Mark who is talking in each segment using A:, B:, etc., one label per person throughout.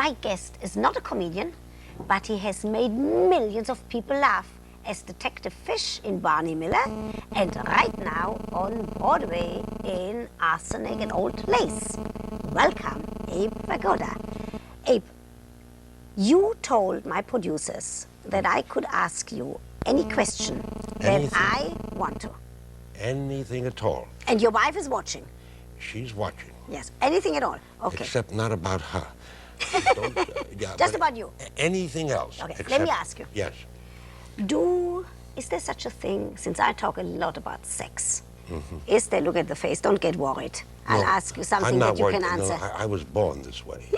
A: My guest is not a comedian, but he has made millions of people laugh as Detective Fish in Barney Miller, and right now on Broadway in Arsenic and Old Lace. Welcome, Abe Vigoda. Abe, you told my producers that I could ask you any question that I want to.
B: Anything at all.
A: And your wife is watching?
B: She's watching.
A: Yes, anything at all. Okay.
B: Except not about her.
A: Just about you.
B: Anything else.
A: Okay,
B: except,
A: let me ask you.
B: Yes.
A: Is there such a thing, since I talk a lot about sex, is there, look at the face, don't get worried. I'll ask you something that you can answer.
B: No, I was born this way.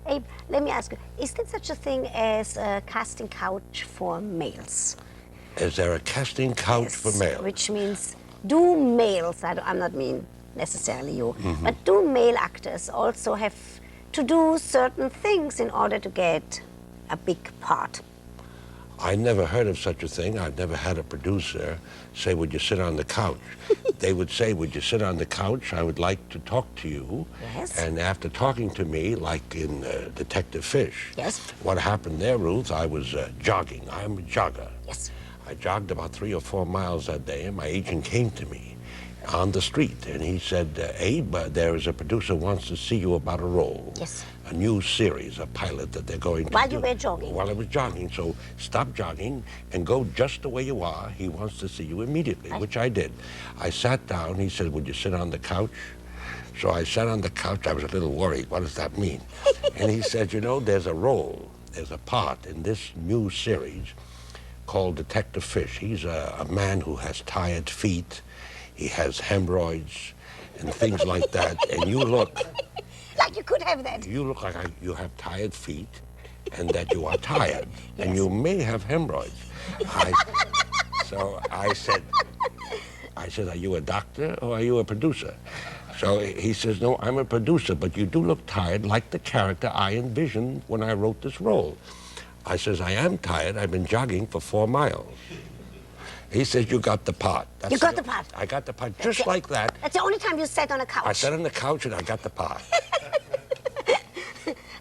A: Abe, let me ask you, is there such a thing as a casting couch for males?
B: Is there a casting couch for males?
A: Which means, do males, I'm not mean necessarily you, but do male actors also have to do certain things in order to get a big part?
B: I never heard of such a thing. I've never had a producer say, would you sit on the couch? They would say, would you sit on the couch? I would like to talk to you.
A: Yes.
B: And after talking to me, like in Detective Fish,
A: yes,
B: what happened there, Ruth, I was jogging. I'm a jogger.
A: Yes.
B: I jogged about 3 or 4 miles that day, and my agent came to me on the street, and he said, Abe, there is a producer who wants to see you about a role.
A: Yes.
B: A new series, a pilot that they're going to do.
A: While you were jogging?
B: While I was jogging. So stop jogging and go just the way you are. He wants to see you immediately, which I did. I sat down. He said, would you sit on the couch? So I sat on the couch. I was a little worried. What does that mean? And he said, you know, there's a role, there's a part in this new series called Detective Fish. He's a man who has tired feet. He has hemorrhoids and things like that. And you look...
A: Like you could have that.
B: You look like you have tired feet and that you are tired.
A: Yes.
B: And you may have hemorrhoids. So I said, are you a doctor or are you a producer? So he says, no, I'm a producer, but you do look tired like the character I envisioned when I wrote this role. I says, I am tired. I've been jogging for 4 miles. He says, you got the part.
A: You got the part?
B: I got the part, just like that.
A: That's the only time you sat on a couch.
B: I sat on the couch and I got the part.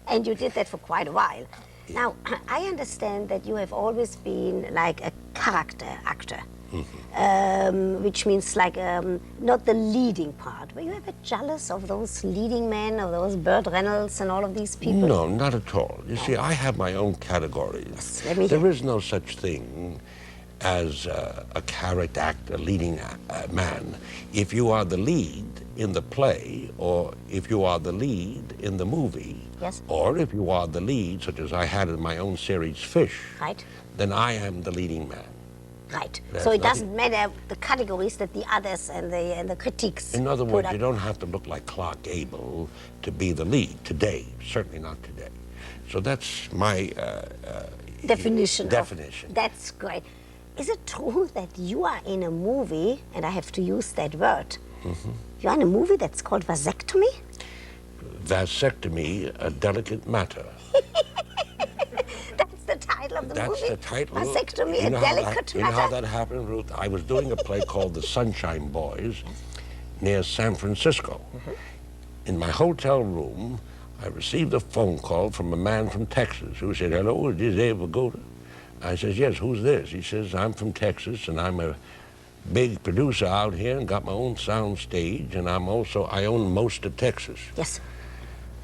A: And you did that for quite a while. Now, I understand that you have always been like a character actor, which means like not the leading part. Were you ever jealous of those leading men, of those Burt Reynolds and all of these people?
B: No, not at all. You see, I have my own categories.
A: Yes, let me
B: there is no such thing as a character actor, leading man. If you are the lead in the play, or if you are the lead in the movie,
A: yes,
B: or if you are the lead, such as I had in my own series, Fish,
A: right,
B: then I am the leading man.
A: Right. So it doesn't matter the categories that the others and the critiques.
B: In other words, you don't have to look like Clark Gable to be the lead today. Certainly not today. So that's my
A: definition.
B: That's
A: great. Is it true that you are in a movie, and I have to use that word, you are in a movie that's called Vasectomy?
B: Vasectomy, a delicate matter.
A: That's the title of the movie?
B: That's the title.
A: Vasectomy, a delicate matter?
B: You know how that happened, Ruth? I was doing a play called The Sunshine Boys near San Francisco. In my hotel room, I received a phone call from a man from Texas who said, hello, is this Abe Vigoda? I says, yes, who's this? He says, I'm from Texas, and I'm a big producer out here and got my own sound stage, and I own most of Texas.
A: Yes.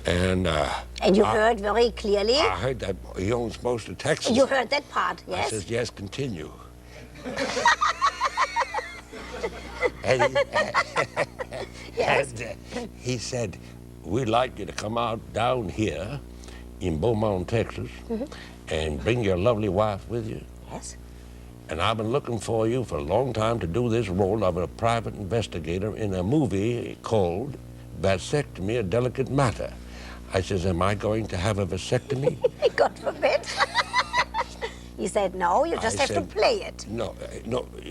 B: And
A: you heard very clearly?
B: I heard that he owns most of Texas.
A: You heard that part, yes?
B: I says, yes, continue. and
A: yes.
B: And he said, we'd like you to come out down here in Beaumont, Texas, and bring your lovely wife with you.
A: Yes.
B: And I've been looking for you for a long time to do this role of a private investigator in a movie called Vasectomy, a Delicate Matter. I says, am I going to have a vasectomy?
A: God forbid. He said, no, you just have to play it.
B: No,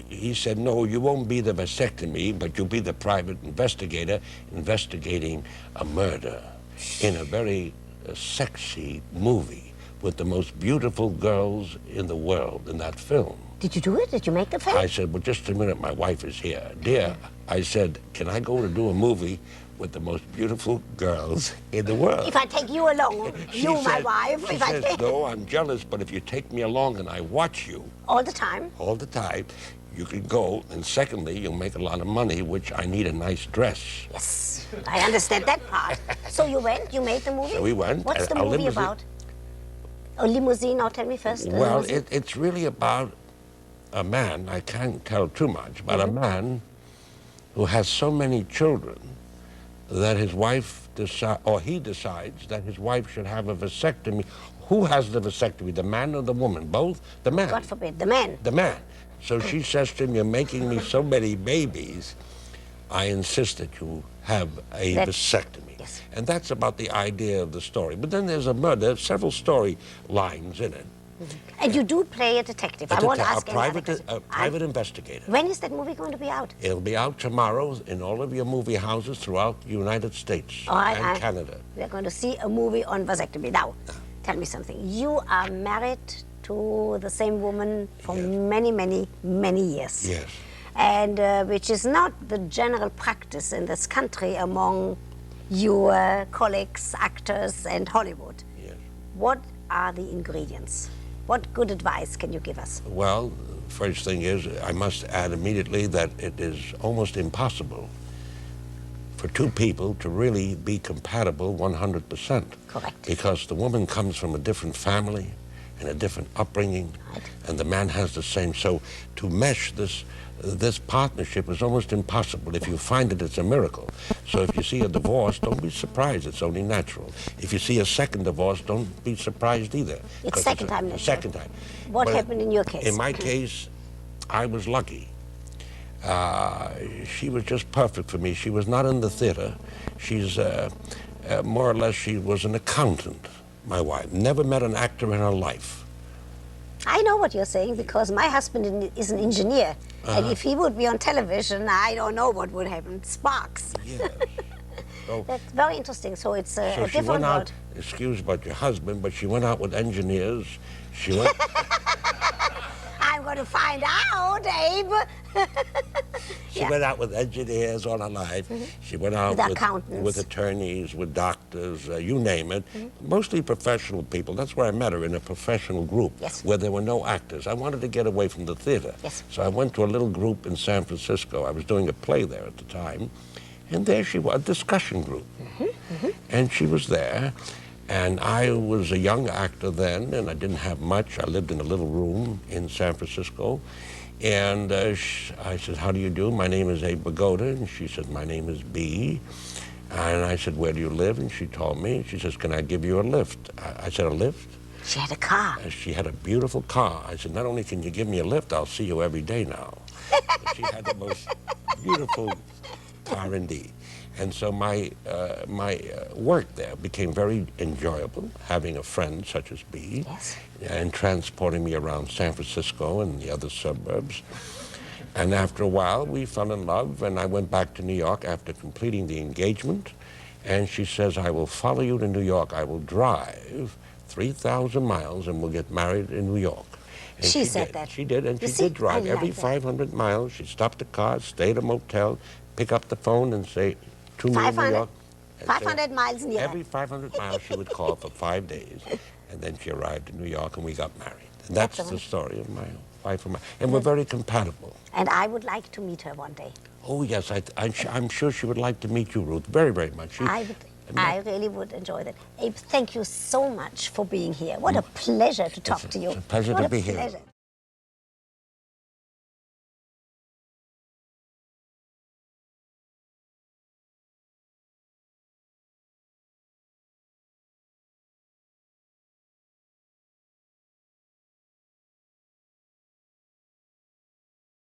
B: he said, no, you won't be the vasectomy, but you'll be the private investigator investigating a murder in a very sexy movie with the most beautiful girls in the world in that film.
A: Did you do it? Did you make the film?
B: I said, well, just a minute, my wife is here. Dear, I said, can I go to do a movie with the most beautiful girls in the world.
A: If I take you along, you, my wife,
B: She
A: if I
B: says,
A: take...
B: no, I'm jealous, but if you take me along and I watch you
A: All the time?
B: all the time, you can go, and secondly, you'll make a lot of money, which I need a nice dress.
A: Yes, I understand that part. So you went, you made the movie?
B: So we went.
A: What's the
B: a
A: movie
B: limousine.
A: about? A limousine? Now tell me first. A
B: Well,
A: limousine?
B: it's really about a man, I can't tell too much, but a man who has so many children that his wife he decides that his wife should have a vasectomy. Who has the vasectomy, the man or the woman? Both? The man.
A: God forbid, the man.
B: The man. So she says to him, you're making me so many babies, I insist that you have a vasectomy.
A: Yes.
B: And that's about the idea of the story. But then there's a murder, several story lines in it.
A: And you do play a detective. I won't ask
B: a
A: any other
B: private,
A: question.
B: private investigator.
A: When is that movie going to be out?
B: It'll be out tomorrow in all of your movie houses throughout the United States and Canada.
A: We're going to see a movie on vasectomy. Now, tell me something. You are married to the same woman for many, many, many years.
B: Yes.
A: And which is not the general practice in this country among your colleagues, actors, and Hollywood.
B: Yes.
A: What are the ingredients? What good advice can you give us?
B: Well, first thing is, I must add immediately that it is almost impossible for two people to really be compatible 100%.
A: Correct.
B: Because the woman comes from a different family and a different upbringing, and the man has the same. So to mesh this partnership is almost impossible. If you find it, it's a miracle. So if you see a divorce, don't be surprised. It's only natural. If you see a second divorce, don't be surprised either.
A: It's second time natural.
B: Second time.
A: What happened in your case?
B: In my case, I was lucky. She was just perfect for me. She was not in the theater. She's more or less, she was an accountant, my wife. Never met an actor in her life.
A: I know what you're saying because my husband is an engineer. And if he would be on television, I don't know what would happen. Sparks.
B: Yes. So,
A: That's very interesting. So it's a
B: so she
A: different
B: went out,
A: world.
B: excuse about your husband, but she went out with engineers. She went...
A: I'm going to find out, Abe.
B: She went out with engineers all her life. She went out
A: With accountants.
B: with attorneys, with doctors, you name it. Mostly professional people. That's where I met her, in a professional group where there were no actors. I wanted to get away from the theater. So I went to a little group in San Francisco. I was doing a play there at the time. And there she was, a discussion group. And she was there. And I was a young actor then, and I didn't have much. I lived in a little room in San Francisco. And I said, how do you do? My name is Abe Vigoda. And she said, my name is B. And I said, where do you live? And she told me. She says, can I give you a lift? I said, a lift?
A: She had a car.
B: She had a beautiful car. I said, not only can you give me a lift, I'll see you every day now. She had the most beautiful car indeed. And so my work there became very enjoyable, having a friend such as B, and transporting me around San Francisco and the other suburbs. And after a while, we fell in love, and I went back to New York after completing the engagement. And she says, I will follow you to New York. I will drive 3,000 miles, and we'll get married in New York. And
A: she said that.
B: She did, and she did drive every 500 miles. She stopped the car, stayed at a motel, pick up the phone and say, to me in New York.
A: 500 miles near.
B: Every 500 miles she would call for 5 days. And then she arrived in New York and we got married. And that's the story of my wife and my... And we're very compatible.
A: And I would like to meet her one day.
B: Oh, yes. I'm sure she would like to meet you, Ruth, very, very much.
A: I really would enjoy that. Abe, thank you so much for being here. What a pleasure to talk to you.
B: It's a pleasure to be here.